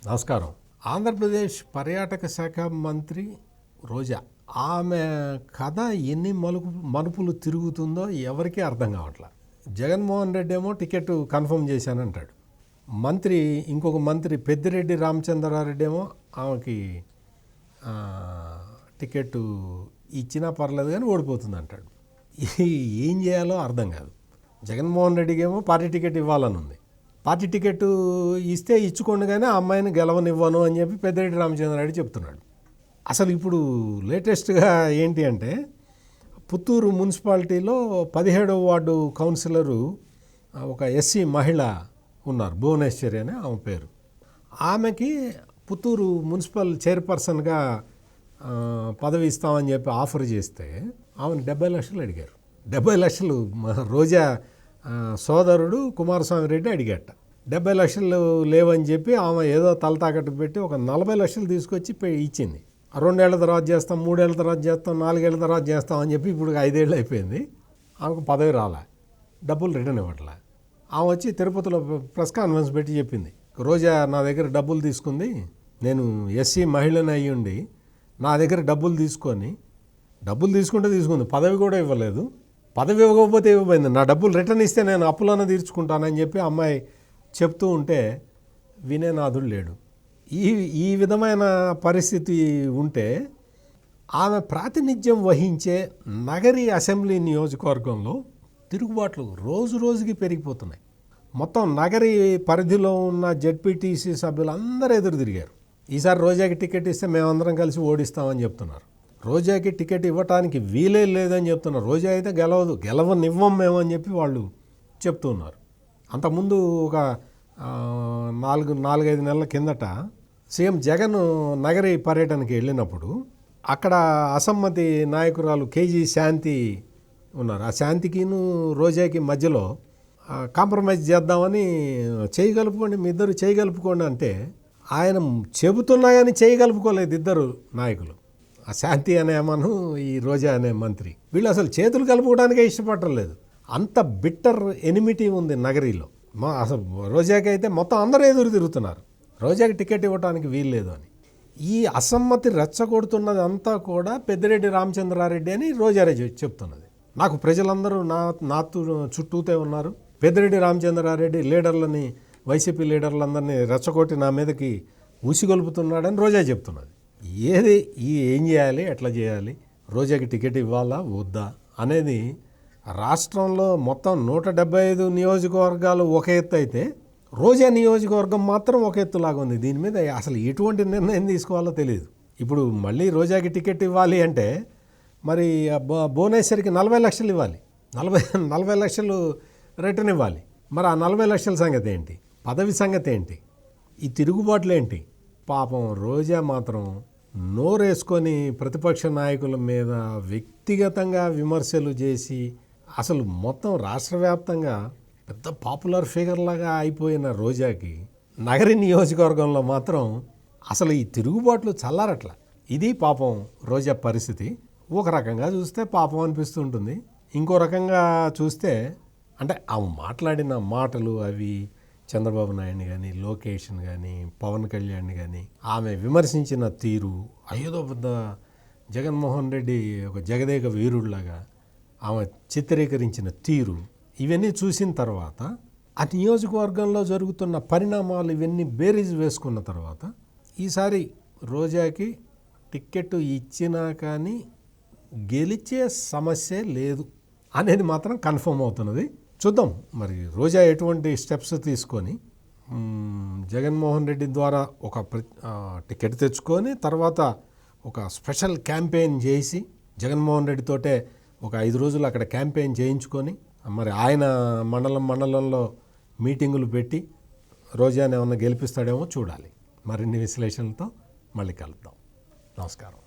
నమస్కారం. ఆంధ్రప్రదేశ్ పర్యాటక శాఖ మంత్రి రోజా, ఆమె కథ ఎన్ని మలుపులు తిరుగుతుందో ఎవరికీ అర్థం కావట్లా. జగన్మోహన్ రెడ్డి ఏమో టికెట్ కన్ఫర్మ్ చేశానంటాడు. ఇంకొక మంత్రి పెద్దిరెడ్డి రామచంద్రారెడ్డి ఏమో ఆమెకి టికెట్ ఇచ్చినా పర్లేదు కానీ ఓడిపోతుంది అంటాడు. ఏం చేయాలో అర్థం కాదు. జగన్మోహన్ రెడ్డికి ఏమో పార్టీ టికెట్ ఇవ్వాలని ఉంది. పార్టీ టికెట్ ఇస్తే ఇచ్చుకోండి కానీ ఆ అమ్మాయిని గెలవనివ్వను అని చెప్పి పెద్దిరెడ్డి రామచంద్రారెడ్డి చెప్తున్నాడు. అసలు ఇప్పుడు లేటెస్ట్గా ఏంటి అంటే, పుత్తూరు మున్సిపాలిటీలో 17వ వార్డు కౌన్సిలరు ఒక ఎస్సీ మహిళ ఉన్నారు, భువనేశ్వరి అని ఆమె పేరు. ఆమెకి పుత్తూరు మున్సిపల్ చైర్పర్సన్గా పదవి ఇస్తామని చెప్పి ఆఫర్ చేస్తే ఆమెను 70 లక్షలు అడిగారు. 70 లక్షలు రోజా సోదరుడు కుమారస్వామి రెడ్డి అడిగట. 70 లక్షలు లేవని చెప్పి ఆమె ఏదో తలతాకట్టు పెట్టి ఒక 40 లక్షలు తీసుకొచ్చి ఇచ్చింది. 2 ఏళ్ల తర్వాత చేస్తాం, 3 ఏళ్ల తర్వాత చేస్తాం, 4 ఏళ్ల తర్వాత చేస్తాం అని చెప్పి ఇప్పుడు 5 ఏళ్ళు అయిపోయింది. ఆమెకు పదవి రాలే, డబ్బులు రిటర్న్ ఇవ్వట్లే. ఆమె వచ్చి తిరుపతిలో ప్రెస్ కాన్ఫరెన్స్ పెట్టి చెప్పింది, రోజా నా దగ్గర డబ్బులు తీసుకుంది, నేను ఎస్సీ మహిళని అయ్యుండి నా దగ్గర డబ్బులు తీసుకుంటే తీసుకుంది, పదవి కూడా ఇవ్వలేదు, పదవి ఇవ్వకపోతే ఇవ్వబోయింది, నా డబ్బులు రిటర్న్ ఇస్తే నేను అప్పులన్నా తీర్చుకుంటానని చెప్పి అమ్మాయి చెప్తూ ఉంటే వినే నాదుడు లేడు. ఈ విధమైన పరిస్థితి ఉంటే ఆమె ప్రాతినిధ్యం వహించే నగరి అసెంబ్లీ నియోజకవర్గంలో తిరుగుబాట్లు రోజు రోజుకి పెరిగిపోతున్నాయి. మొత్తం నగరి పరిధిలో ఉన్న జెడ్పీటీసీ సభ్యులు అందరూ ఎదురు తిరిగారు. ఈసారి రోజాకి టికెట్ ఇస్తే మేమందరం కలిసి ఓడిస్తామని చెప్తున్నారు. రోజాకి టికెట్ ఇవ్వటానికి వీలే లేదని చెప్తున్నారు. రోజా అయితే గెలవనివ్వం మేము అని చెప్పి వాళ్ళు చెప్తున్నారు. అంతకుముందు ఒక 4-5 నెలల కిందట సీఎం జగన్ నగరి పర్యటనకి వెళ్ళినప్పుడు అక్కడ అసమ్మతి నాయకురాలు కేజీ శాంతి ఉన్నారు. ఆ శాంతికిను రోజాకి మధ్యలో కాంప్రమైజ్ చేద్దామని మీ ఇద్దరు చేయగలుపుకోండి అంటే ఆయన చెబుతున్నా కానీ చేయగలుపుకోలేదు ఇద్దరు నాయకులు, ఆ శాంతి అనే అమ్మను, ఈ రోజా అనే మంత్రి. వీళ్ళు అసలు చేతులు కలుపుకోవడానికే ఇష్టపడలేదు. అంత బిట్టర్ ఎనిమిటీ ఉంది నగరిలో. అసలు రోజాకి అయితే మొత్తం అందరూ ఎదురు తిరుగుతున్నారు, రోజాకి టికెట్ ఇవ్వడానికి వీల్లేదు అని. ఈ అసమ్మతి రెచ్చగొడుతున్నది అంతా కూడా పెద్దిరెడ్డి రామచంద్రారెడ్డి అని రోజారే చెప్తున్నది. నాకు ప్రజలందరూ నా చుట్టూతే ఉన్నారు, పెద్దిరెడ్డి రామచంద్రారెడ్డి లీడర్లని, వైసీపీ లీడర్లందరినీ రెచ్చగొట్టి నా మీదకి ఊసిగొలుపుతున్నాడని రోజా చెప్తున్నది. ఏం చేయాలి, ఎట్లా చేయాలి, రోజాకి టికెట్ ఇవ్వాలా వద్దా అనేది రాష్ట్రంలో మొత్తం 175 నియోజకవర్గాలు ఒక ఎత్తు అయితే రోజా నియోజకవర్గం మాత్రం ఒక ఎత్తులాగా ఉంది. దీని మీద అసలు ఎటువంటి నిర్ణయం తీసుకోవాలో తెలియదు. ఇప్పుడు మళ్ళీ రోజాకి టికెట్ ఇవ్వాలి అంటే మరి భువనేశ్వరికి 40 లక్షలు ఇవ్వాలి, 40 లక్షలు రిటర్న్ ఇవ్వాలి. మరి ఆ 40 లక్షల సంగతి ఏంటి, పదవి సంగతి ఏంటి, ఈ తిరుగుబాట్లు ఏంటి? పాపం రోజా మాత్రం నోరేసుకొని ప్రతిపక్ష నాయకుల మీద వ్యక్తిగతంగా విమర్శలు చేసి అసలు మొత్తం రాష్ట్ర వ్యాప్తంగా పెద్ద పాపులర్ ఫిగర్ లాగా అయిపోయిన రోజాకి నగరి నియోజకవర్గంలో మాత్రం అసలు ఈ తిరుగుబాట్లు చల్లారట్ల. ఇది పాపం రోజా పరిస్థితి. ఒక రకంగా చూస్తే పాపం అనిపిస్తుంటుంది, ఇంకో రకంగా చూస్తే అంటే ఆమె మాట్లాడిన మాటలు అవి చంద్రబాబు నాయుడిని కానీ, లోకేష్ని కానీ, పవన్ కళ్యాణ్ని కానీ ఆమె విమర్శించిన తీరు, అయ్యేదో పెద్ద జగన్మోహన్ రెడ్డి ఒక జగదేక వీరుడిలాగా ఆమె చిత్రీకరించిన తీరు, ఇవన్నీ చూసిన తర్వాత ఆ నియోజకవర్గంలో జరుగుతున్న పరిణామాలు ఇవన్నీ బేరీజ్ వేసుకున్న తర్వాత ఈసారి రోజాకి టికెట్ ఇచ్చినా కానీ గెలిచే సమస్య లేదు అనేది మాత్రం కన్ఫర్మ్ అవుతున్నది. చూద్దాం మరి రోజా ఎటువంటి స్టెప్స్ తీసుకొని జగన్మోహన్ రెడ్డి ద్వారా ఒక టికెట్ తెచ్చుకొని తర్వాత ఒక స్పెషల్ క్యాంపెయిన్ చేసి జగన్మోహన్ రెడ్డితోటే ఒక 5 రోజులు అక్కడ క్యాంపెయిన్ చేయించుకొని మరి ఆయన మండలంలో మీటింగులు పెట్టి రోజాని ఏమన్నా గెలిపిస్తాడేమో చూడాలి. మరిన్ని విశ్లేషణలతో మళ్ళీ కలుద్దాం. నమస్కారం.